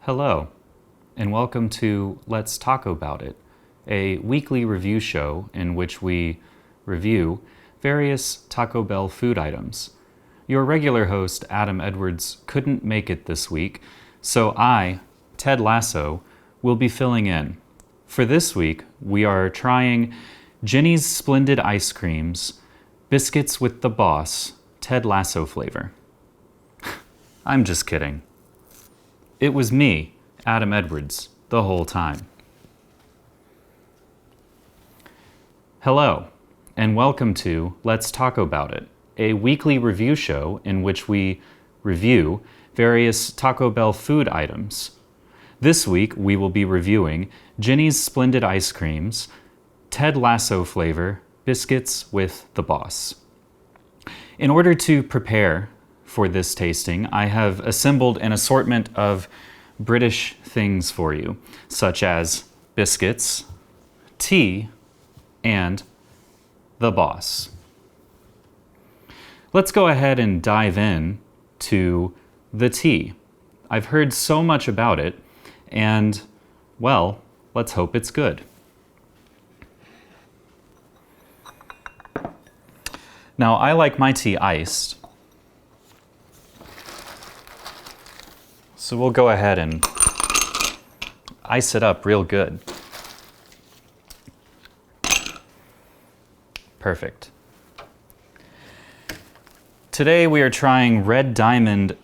Hello, and welcome to Let's Talk About It, a weekly review show in which we review various Taco Bell food items. Your regular host, Adam Edwards, couldn't make it this week, so I, Ted Lasso, will be filling in. For this week, we are trying Jeni's Splendid ice creams, Biscuits with the Boss, Ted Lasso flavor. I'm just kidding. It was me, Adam Edwards, the whole time. Hello, and welcome to Let's Talk About It, a weekly review show in which we review various Taco Bell food items. This week, we will be reviewing Jeni's Splendid ice creams, Ted Lasso flavor, Biscuits with the Boss. In order to prepare for this tasting, I have assembled an assortment of British things for you, such as biscuits, tea, and the Boss. Let's go ahead and dive in to the tea. I've heard so much about it, and, well, let's hope it's good. Now, I like my tea iced, so we'll go ahead and ice it up real good. Perfect. Today we are trying Red Diamond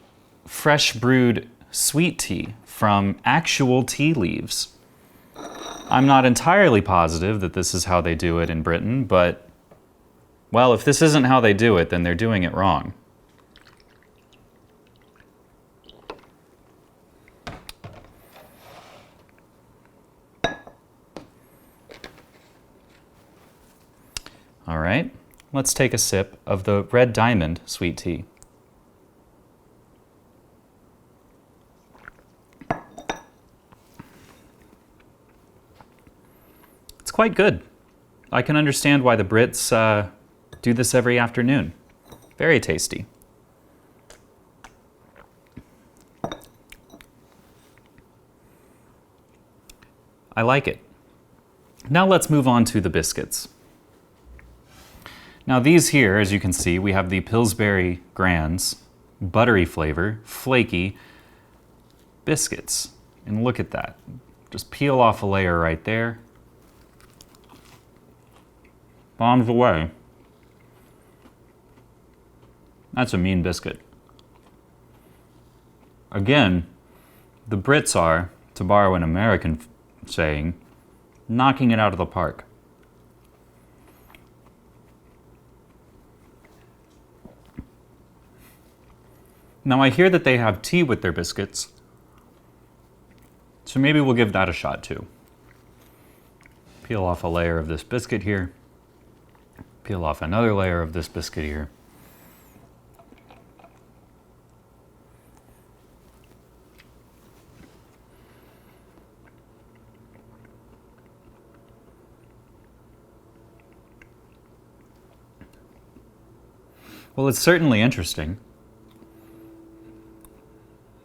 fresh brewed sweet tea from actual tea leaves. I'm not entirely positive that this is how they do it in Britain, but, well, if this isn't how they do it, then they're doing it wrong. All right, let's take a sip of the Red Diamond sweet tea. It's quite good. I can understand why the Brits do this every afternoon. Very tasty. I like it. Now let's move on to the biscuits. Now these here, as you can see, we have the Pillsbury Grands, buttery flavor, flaky biscuits. And look at that. Just peel off a layer right there. Bombs away. That's a mean biscuit. Again, the Brits are, to borrow an American saying, knocking it out of the park. Now I hear that they have tea with their biscuits, so maybe we'll give that a shot too. Peel off a layer of this biscuit here. Peel off another layer of this biscuit here. Well, it's certainly interesting.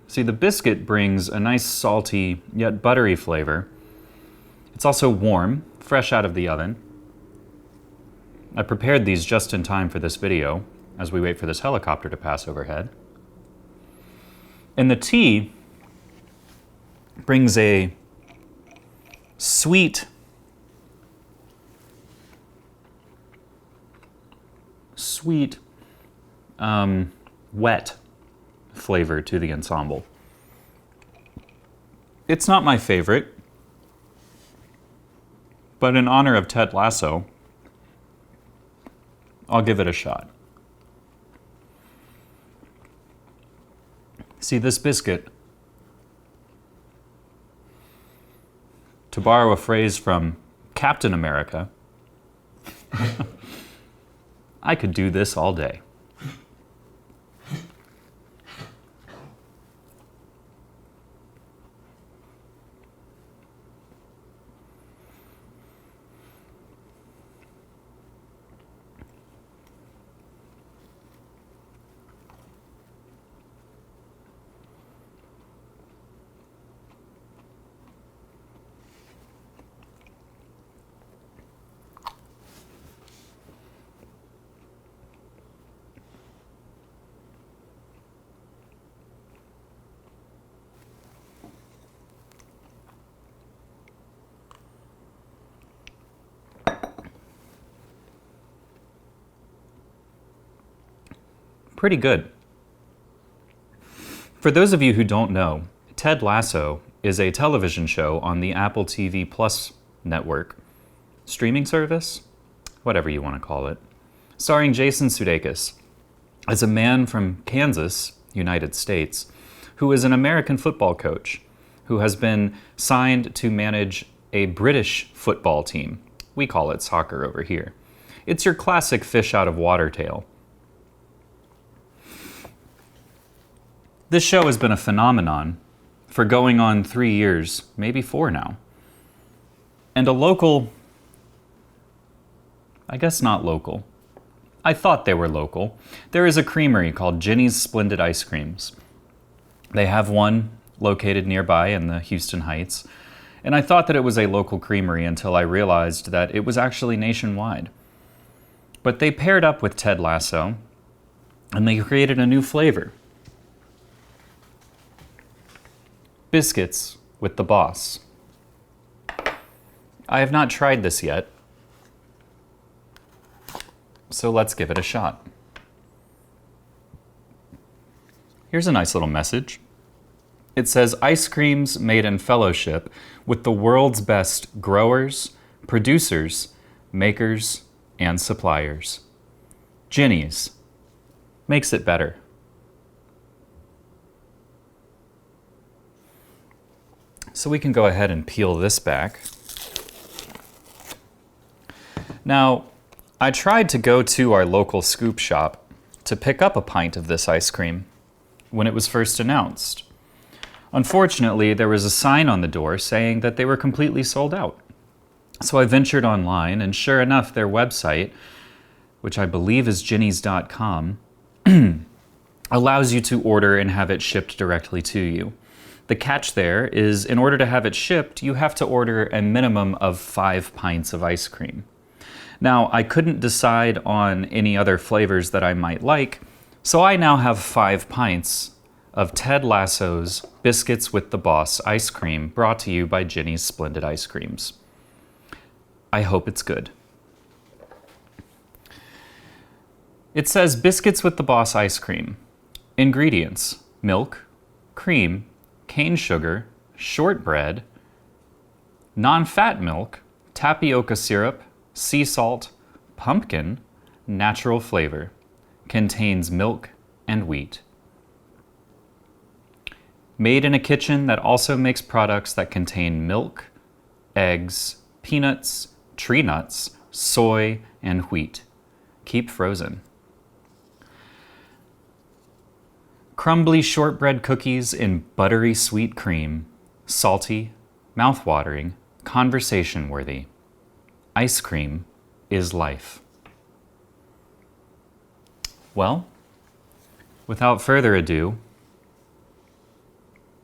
See, the biscuit brings a nice salty yet buttery flavor. It's also warm, fresh out of the oven. I prepared these just in time for this video as we wait for this helicopter to pass overhead. And the tea brings a sweet, wet flavor to the ensemble. It's not my favorite, but in honor of Ted Lasso, I'll give it a shot. See, this biscuit, to borrow a phrase from Captain America, I could do this all day. Pretty good. For those of you who don't know, Ted Lasso is a television show on the Apple TV Plus network, streaming service, whatever you want to call it, starring Jason Sudeikis as a man from Kansas, United States, who is an American football coach who has been signed to manage a British football team. We call it soccer over here. It's your classic fish out of water tale. This show has been a phenomenon for going on 3 years, maybe 4 now. And a local, I guess not local, I thought they were local. There is a creamery called Jeni's Splendid Ice Creams. They have one located nearby in the Houston Heights, and I thought that it was a local creamery until I realized that it was actually nationwide. But they paired up with Ted Lasso, and they created a new flavor. Biscuits with the Boss. I have not tried this yet, so let's give it a shot. Here's a nice little message. It says, ice creams made in fellowship with the world's best growers, producers, makers, and suppliers. Jeni's makes it better. So we can go ahead and peel this back. Now, I tried to go to our local scoop shop to pick up a pint of this ice cream when it was first announced. Unfortunately, there was a sign on the door saying that they were completely sold out. So I ventured online, and sure enough, their website, which I believe is jennies.com, allows you to order and have it shipped directly to you. The catch there is, in order to have it shipped, you have to order a minimum of 5 pints of ice cream. Now, I couldn't decide on any other flavors that I might like, so I now have 5 pints of Ted Lasso's Biscuits with the Boss ice cream, brought to you by Jeni's Splendid Ice Creams. I hope it's good. It says Biscuits with the Boss ice cream. Ingredients: milk, cream, cane sugar, shortbread, non-fat milk, tapioca syrup, sea salt, pumpkin, natural flavor. Contains milk and wheat. Made in a kitchen that also makes products that contain milk, eggs, peanuts, tree nuts, soy, and wheat. Keep frozen. Crumbly shortbread cookies in buttery sweet cream. Salty, mouth-watering, conversation-worthy. Ice cream is life. Well, without further ado,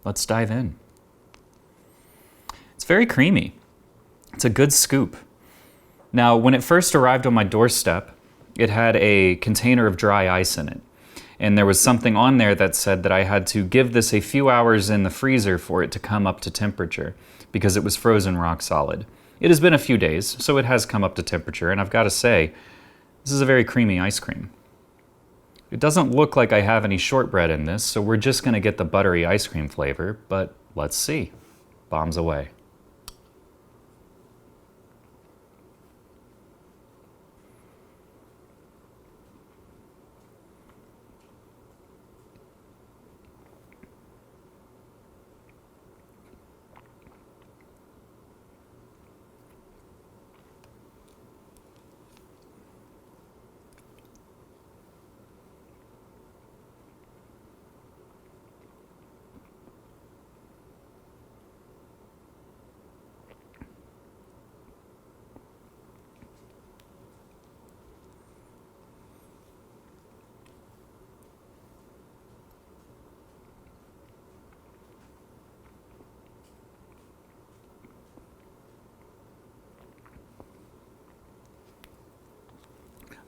let's dive in. It's very creamy. It's a good scoop. Now, when it first arrived on my doorstep, it had a container of dry ice in it. And there was something on there that said that I had to give this a few hours in the freezer for it to come up to temperature, because it was frozen rock solid. It has been a few days, so it has come up to temperature, and I've got to say, this is a very creamy ice cream. It doesn't look like I have any shortbread in this, so we're just going to get the buttery ice cream flavor, but let's see. Bombs away.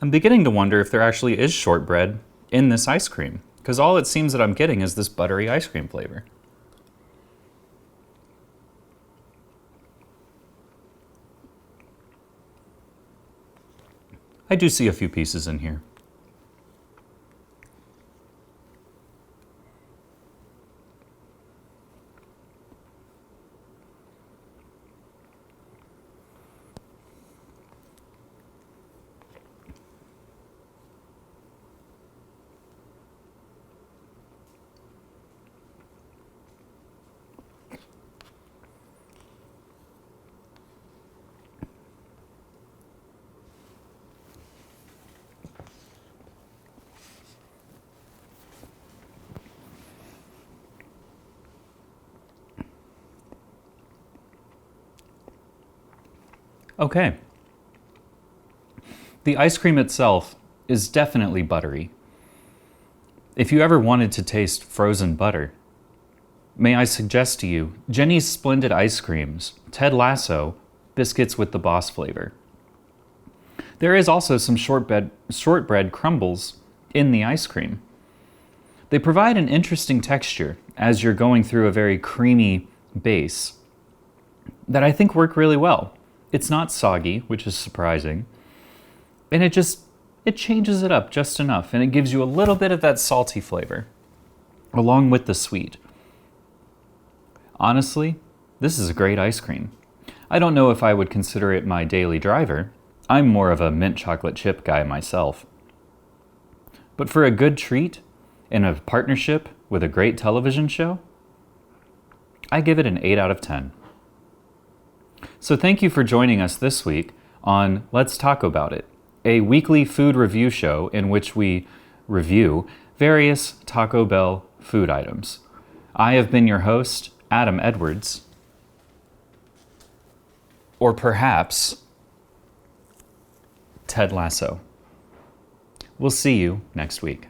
I'm beginning to wonder if there actually is shortbread in this ice cream, because all it seems that I'm getting is this buttery ice cream flavor. I do see a few pieces in here. Okay. The ice cream itself is definitely buttery. If you ever wanted to taste frozen butter, may I suggest to you Jeni's Splendid ice creams, Ted Lasso, Biscuits with the Boss flavor. There is also some shortbread crumbles in the ice cream. They provide an interesting texture as you're going through a very creamy base that I think work really well. It's not soggy, which is surprising, and it changes it up just enough, and it gives you a little bit of that salty flavor along with the sweet. Honestly, this is a great ice cream. I don't know if I would consider it my daily driver. I'm more of a mint chocolate chip guy myself. But for a good treat and a partnership with a great television show, I give it an 8 out of 10. So thank you for joining us this week on Let's Talk About It, a weekly food review show in which we review various Taco Bell food items. I have been your host, Adam Edwards, or perhaps Ted Lasso. We'll see you next week.